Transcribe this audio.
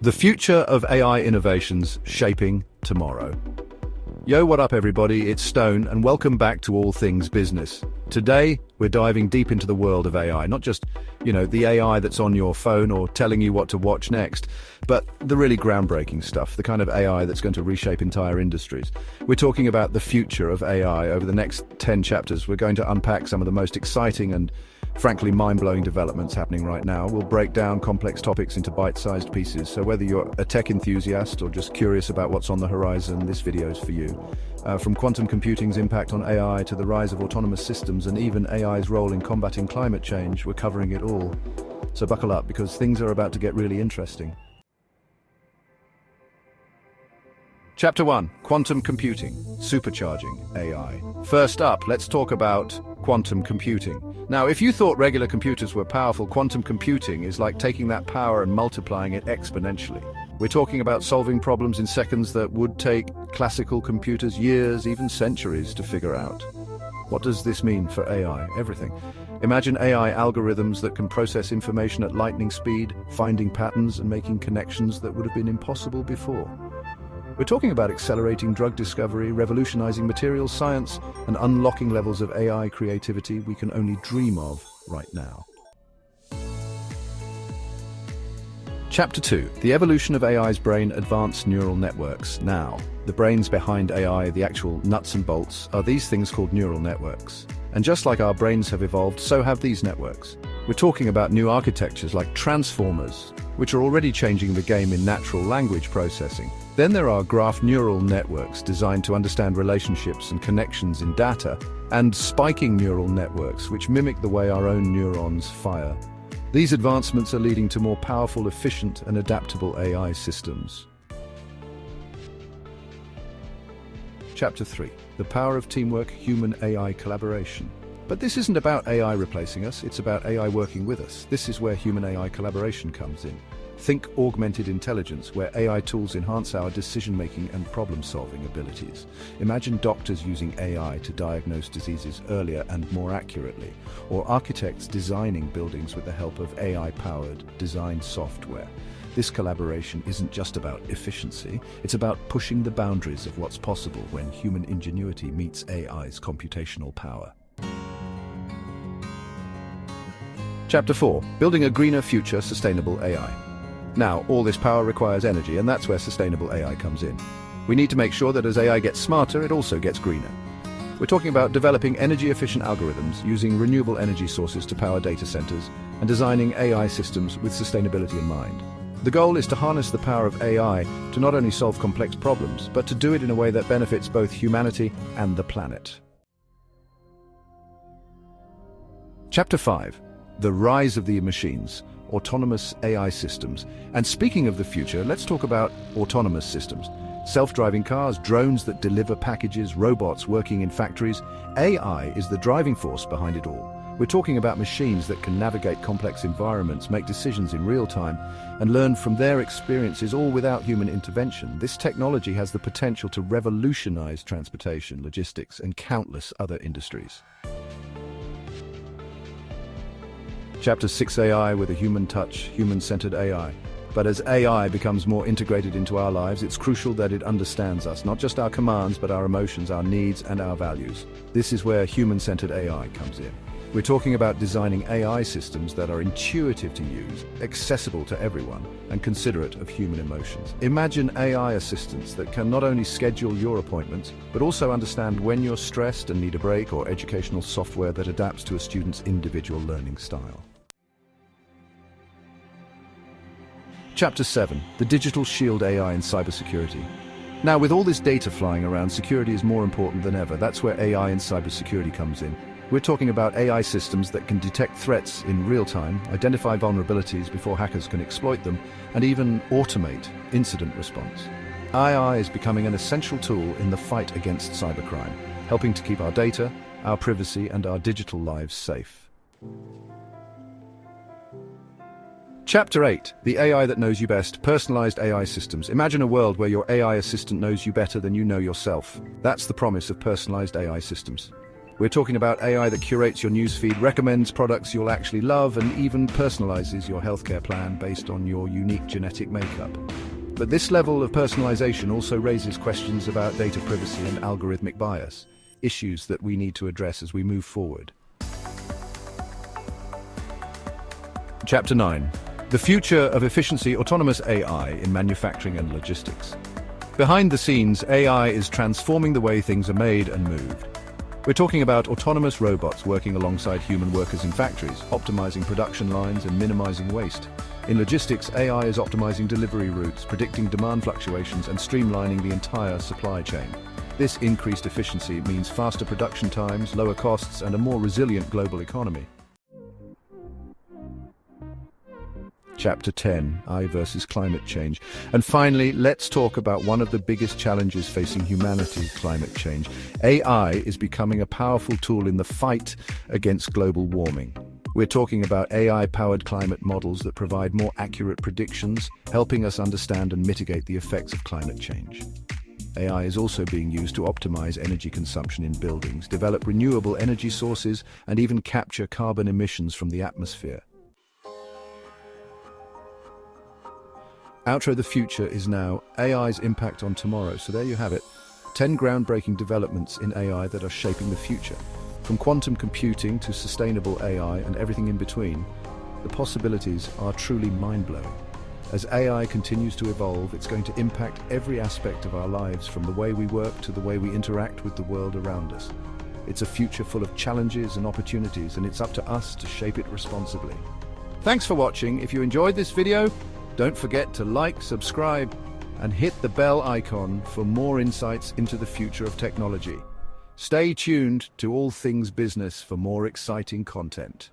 The future of AI innovations shaping tomorrow. Yo, what up everybody, it's Stone and welcome back to All Things Business. Today, we're diving deep into the world of AI, not just, the AI that's on your phone or telling you what to watch next, but the really groundbreaking stuff, the kind of AI that's going to reshape entire industries. We're talking about the future of AI. Over the next 10 chapters, we're going to unpack some of the most exciting and frankly mind-blowing developments happening right now. We'll break down complex topics into bite-sized pieces, so whether you're a tech enthusiast or just curious about what's on the horizon, this video is for you. From quantum computing's impact on AI to the rise of autonomous systems and even AI's role in combating climate change, we're covering it all. So buckle up, because things are about to get really interesting. Chapter 1. Quantum Computing, Supercharging AI. First up, let's talk about quantum computing. Now, if you thought regular computers were powerful, quantum computing is like taking that power and multiplying it exponentially. We're talking about solving problems in seconds that would take classical computers years, even centuries, to figure out. What does this mean for AI? Everything. Imagine AI algorithms that can process information at lightning speed, finding patterns and making connections that would have been impossible before. We're talking about accelerating drug discovery, revolutionizing materials science, and unlocking levels of AI creativity we can only dream of right now. Chapter 2. The evolution of AI's brain, advanced neural networks. Now, the brains behind AI, the actual nuts and bolts, are these things called neural networks. And just like our brains have evolved, so have these networks. We're talking about new architectures like transformers, which are already changing the game in natural language processing. Then there are graph neural networks designed to understand relationships and connections in data, and spiking neural networks, which mimic the way our own neurons fire. These advancements are leading to more powerful, efficient, and adaptable AI systems. Chapter 3. The power of teamwork, human-AI collaboration. But this isn't about AI replacing us, it's about AI working with us. This is where human-AI collaboration comes in. Think augmented intelligence, where AI tools enhance our decision-making and problem-solving abilities. Imagine doctors using AI to diagnose diseases earlier and more accurately, or architects designing buildings with the help of AI-powered design software. This collaboration isn't just about efficiency, it's about pushing the boundaries of what's possible when human ingenuity meets AI's computational power. Chapter 4. Building a greener future, sustainable AI. Now, all this power requires energy, and that's where sustainable AI comes in. We need to make sure that as AI gets smarter, it also gets greener. We're talking about developing energy-efficient algorithms, using renewable energy sources to power data centers, and designing AI systems with sustainability in mind. The goal is to harness the power of AI to not only solve complex problems, but to do it in a way that benefits both humanity and the planet. Chapter 5. The rise of the machines, autonomous AI systems. And speaking of the future, let's talk about autonomous systems. Self-driving cars, drones that deliver packages, robots working in factories. AI is the driving force behind it all. We're talking about machines that can navigate complex environments, make decisions in real time, and learn from their experiences, all without human intervention. This technology has the potential to revolutionize transportation, logistics, and countless other industries. Chapter 6. AI with a human touch, human-centered AI. But as AI becomes more integrated into our lives, it's crucial that it understands us, not just our commands, but our emotions, our needs, and our values. This is where human-centered AI comes in. We're talking about designing AI systems that are intuitive to use, accessible to everyone, and considerate of human emotions. Imagine AI assistants that can not only schedule your appointments, but also understand when you're stressed and need a break, or educational software that adapts to a student's individual learning style. Chapter 7. The Digital Shield AI and Cybersecurity. Now, with all this data flying around, security is more important than ever. That's where AI and cybersecurity comes in. We're talking about AI systems that can detect threats in real time, identify vulnerabilities before hackers can exploit them, and even automate incident response. AI is becoming an essential tool in the fight against cybercrime, helping to keep our data, our privacy, and our digital lives safe. Chapter 8. The AI that knows you best, personalized AI systems. Imagine a world where your AI assistant knows you better than you know yourself. That's the promise of personalized AI systems. We're talking about AI that curates your newsfeed, recommends products you'll actually love, and even personalizes your healthcare plan based on your unique genetic makeup. But this level of personalization also raises questions about data privacy and algorithmic bias, issues that we need to address as we move forward. Chapter 9. The future of efficiency, autonomous AI in manufacturing and logistics. Behind the scenes, AI is transforming the way things are made and moved. We're talking about autonomous robots working alongside human workers in factories, optimizing production lines and minimizing waste. In logistics, AI is optimizing delivery routes, predicting demand fluctuations, and streamlining the entire supply chain. This increased efficiency means faster production times, lower costs, and a more resilient global economy. Chapter 10, AI versus climate change. And finally, let's talk about one of the biggest challenges facing humanity, climate change. AI is becoming a powerful tool in the fight against global warming. We're talking about AI-powered climate models that provide more accurate predictions, helping us understand and mitigate the effects of climate change. AI is also being used to optimize energy consumption in buildings, develop renewable energy sources, and even capture carbon emissions from the atmosphere. Outro: the future is now, AI's impact on tomorrow. So there you have it, 10 groundbreaking developments in AI that are shaping the future. From quantum computing to sustainable AI and everything in between, the possibilities are truly mind-blowing. As AI continues to evolve, it's going to impact every aspect of our lives, from the way we work to the way we interact with the world around us. It's a future full of challenges and opportunities, and it's up to us to shape it responsibly. Thanks for watching. If you enjoyed this video, don't forget to like, subscribe, and hit the bell icon for more insights into the future of technology. Stay tuned to All Things Business for more exciting content.